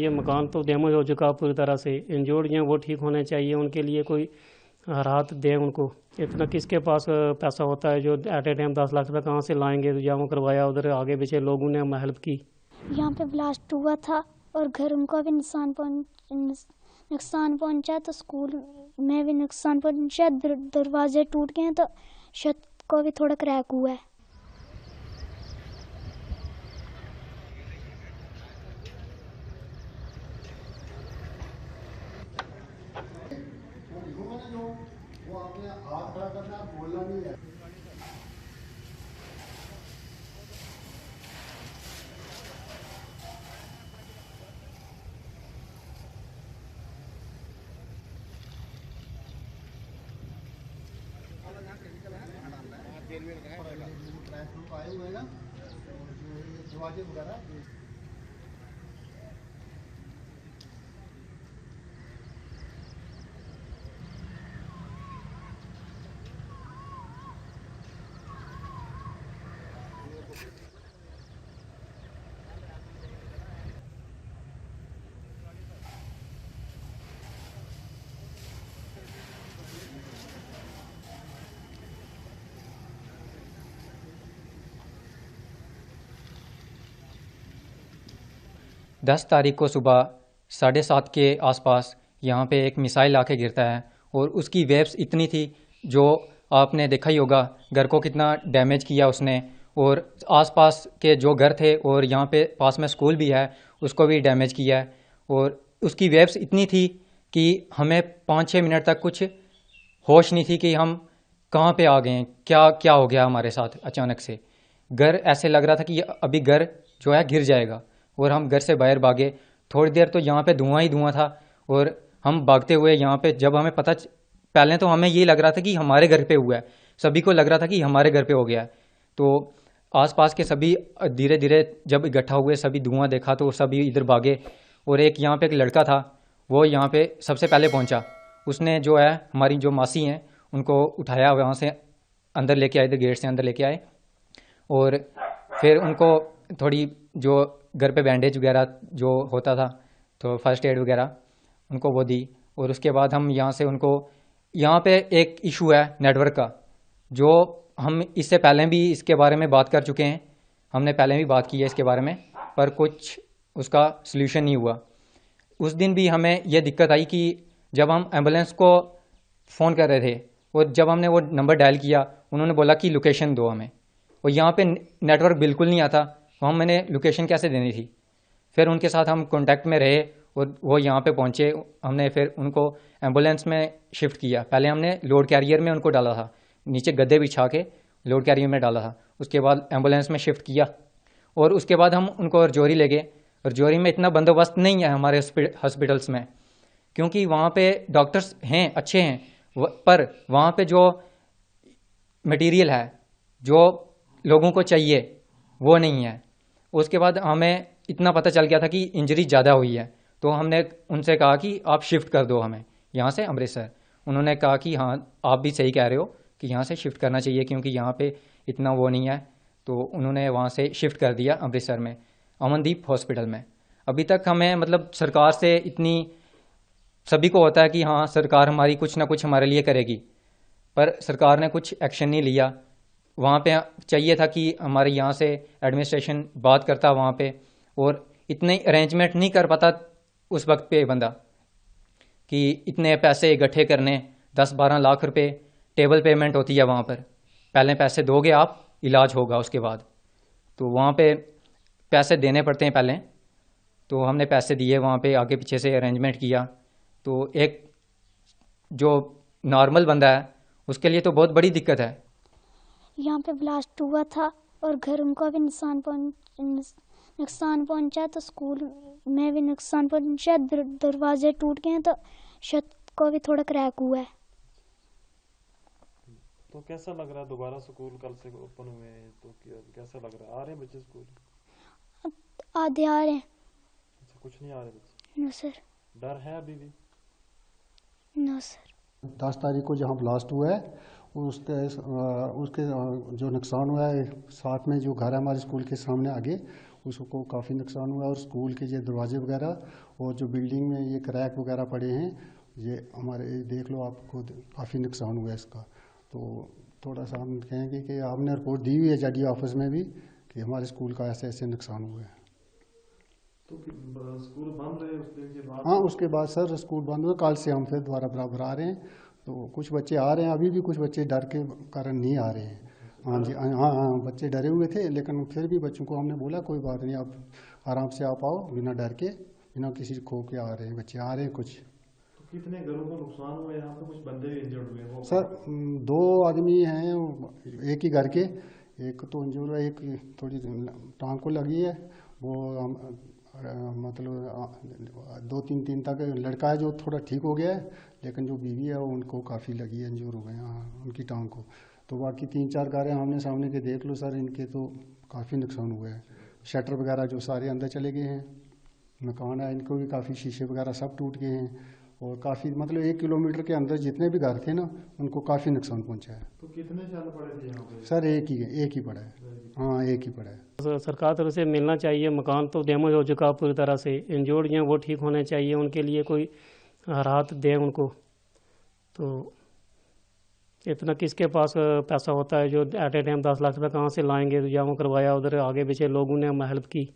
ये मकान तो डैमेज हो चुका पूरी तरह से, इंजोर्ड हैं वो ठीक होने चाहिए, उनके लिए कोई राहत दें उनको। इतना किसके पास पैसा होता है जो एट ए टाइम 10 लाख रुपए कहाँ से लाएंगे, तो जहाँ करवाया उधर आगे पीछे लोगों ने हेल्प की। यहाँ पे ब्लास्ट हुआ था और घरों का भी नुकसान पहुंचा, तो स्कूल में भी नुकसान पहुंचा, दरवाजे टूट गए तो छत को भी थोड़ा क्रैक हुआ है। वो आपने हाथ खड़ा करना, बोलना नहीं है। आए हुए ना दरवाजे वगैरह। 10 तारीख को सुबह 7:30 के आसपास यहाँ पे एक मिसाइल आके गिरता है और उसकी वेव्स इतनी थी, जो आपने देखा ही होगा घर को कितना डैमेज किया उसने, और आसपास के जो घर थे और यहाँ पे पास में स्कूल भी है उसको भी डैमेज किया है। और उसकी वेव्स इतनी थी कि हमें 5-6 मिनट तक कुछ होश नहीं थी कि हम कहाँ पे आ गए हैं, क्या क्या हो गया हमारे साथ। अचानक से घर ऐसे लग रहा था कि अभी घर जो है गिर जाएगा, और हम घर से बाहर भागे। थोड़ी देर तो यहाँ पे धुआं ही धुआं था, और हम भागते हुए यहाँ पे जब हमें पहले तो हमें ये लग रहा था कि हमारे घर पे हुआ है, सभी को लग रहा था कि हमारे घर पे हो गया है। तो आसपास के सभी धीरे धीरे जब इकट्ठा हुए, सभी धुआं देखा तो सभी इधर भागे। और एक यहाँ पे एक लड़का था, वो यहाँ पे सबसे पहले पहुँचा। उसने जो है हमारी जो मासी हैं उनको उठाया, वहाँ से अंदर लेके आए, इधर गेट से अंदर लेके आए, और फिर उनको थोड़ी जो घर पे बैंडेज वगैरह जो होता था तो फर्स्ट एड वगैरह उनको वो दी। और उसके बाद हम यहाँ से उनको, यहाँ पे एक इशू है नेटवर्क का, जो हम इससे पहले भी इसके बारे में बात कर चुके हैं, हमने पहले भी बात की है इसके बारे में, पर कुछ उसका सल्यूशन नहीं हुआ। उस दिन भी हमें यह दिक्कत आई कि जब हम एम्बुलेंस को फ़ोन कर रहे थे और जब हमने वो नंबर डायल किया, उन्होंने बोला कि लोकेशन दो हमें, और यहाँ पे नेटवर्क बिल्कुल नहीं आता, तो हम मैंने लोकेशन कैसे देनी थी। फिर उनके साथ हम कांटेक्ट में रहे और वो यहाँ पे पहुँचे। हमने फिर उनको एम्बुलेंस में शिफ्ट किया। पहले हमने लोड कैरियर में उनको डाला था, नीचे गद्दे बिछा के लोड कैरियर में डाला था, उसके बाद एम्बुलेंस में शिफ्ट किया, और उसके बाद हम उनको रजौरी ले गए। रजौरी में इतना बंदोबस्त नहीं है हमारे हॉस्पिटल्स में, क्योंकि वहाँ पे डॉक्टर्स हैं, अच्छे हैं, पर वहाँ पे जो मटेरियल है जो लोगों को चाहिए वो नहीं है। उसके बाद हमें इतना पता चल गया था कि इंजरी ज़्यादा हुई है, तो हमने उनसे कहा कि आप शिफ्ट कर दो हमें यहाँ से अमृतसर। उन्होंने कहा कि हाँ आप भी सही कह रहे हो कि यहाँ से शिफ्ट करना चाहिए, क्योंकि यहाँ पे इतना वो नहीं है। तो उन्होंने वहाँ से शिफ्ट कर दिया अमृतसर में, अमनदीप हॉस्पिटल में। अभी तक हमें मतलब सरकार से इतनी, सभी को होता है कि हाँ सरकार हमारी कुछ ना कुछ हमारे लिए करेगी, पर सरकार ने कुछ एक्शन नहीं लिया। वहाँ पे चाहिए था कि हमारे यहाँ से एडमिनिस्ट्रेशन बात करता वहाँ पे, और इतने अरेंजमेंट नहीं कर पाता उस वक्त पे बंदा कि इतने पैसे इकट्ठे करने, 10-12 लाख रुपए टेबल पेमेंट होती है वहाँ पर। पहले पैसे दोगे आप, इलाज होगा उसके बाद, तो वहाँ पे पैसे देने पड़ते हैं पहले। तो हमने पैसे दिए, वहाँ पे आगे पीछे से अरेंजमेंट किया। तो एक जो नॉर्मल बंदा है उसके लिए तो बहुत बड़ी दिक्कत है। यहाँ पे ब्लास्ट हुआ था और घरों का भी नुकसान पहुंचा, तो स्कूल में भी नुकसान पहुंचा, दरवाजे टूट गए तो छत को भी थोड़ा क्रैक हुआ है। तो कैसा लग रहा है, दोबारा स्कूल कल से ओपन हुए हैं तो कैसा लग रहा है, आ रहे हैं बच्चे स्कूल? आधे आ रहे हैं। अच्छा, कुछ नहीं आ रहे बच्चे? No sir. डर है अभी भी? No sir. 10 तारीख को जहाँ ब्लास्ट हुआ है उसके जो नुकसान हुआ है, साथ में जो घर है हमारे स्कूल के सामने आगे, उसको काफ़ी नुकसान हुआ। और स्कूल के ये दरवाजे वगैरह और जो बिल्डिंग में ये क्रैक वगैरह पड़े हैं, ये हमारे देख लो आप खुद, काफ़ी नुकसान हुआ है इसका। तो थोड़ा सा हम कहेंगे कि आपने रिपोर्ट दी हुई है JD ऑफिस में भी कि हमारे स्कूल का ऐसे ऐसे नुकसान हुआ है। तो स्कूल बंद रहे उस दिन के बाद? हाँ, उसके बाद सर स्कूल बंद हुआ। कल से हम फिर दोबारा बराबर आ रहे हैं। तो कुछ बच्चे आ रहे हैं, अभी भी कुछ बच्चे डर के कारण नहीं आ रहे हैं। हाँ जी, हाँ हाँ, बच्चे डरे हुए थे, लेकिन फिर भी बच्चों को हमने बोला कोई बात नहीं, आप आराम से आप आओ, बिना डर के, बिना किसी खो के आ रहे हैं बच्चे, आ रहे हैं कुछ। तो कितने घरों को नुकसान हुआ यहाँ पे? कुछ बंदे भी इंजर्ड हुए वो? सर 2 आदमी हैं एक ही घर के, एक तो इंजर हुआ, एक थोड़ी टांग को लगी है। वो मतलब 2-3 दिन तक लड़का है जो थोड़ा ठीक हो गया है, लेकिन जो बीवी है उनको काफ़ी लगी है, इंजर हो गए हैं उनकी टांग को। तो बाकी 3-4 कारें आमने सामने के देख लो सर, इनके तो काफ़ी नुकसान हुआ है। शटर वगैरह जो सारे अंदर चले गए हैं, मकान है इनको भी काफ़ी शीशे वगैरह सब टूट गए हैं। और काफ़ी मतलब 1 किलोमीटर के अंदर जितने भी घर थे ना, उनको काफ़ी नुकसान पहुंचा है। तो कितने साल पड़े थे यहाँ पे? सर एक ही पड़ा है। हाँ, एक ही पड़ा है। सरकार तरफ से मिलना चाहिए। मकान तो डैमेज हो चुका पूरी तरह से, इंजोर्ड हैं वो ठीक होने चाहिए, उनके लिए कोई राहत दें उनको। तो इतना किसके पास पैसा होता है जो एट ए टाइम 10 लाख रुपये कहाँ से लाएंगे? तो जमा करवाया, उधर आगे पीछे लोगों ने हेल्प की।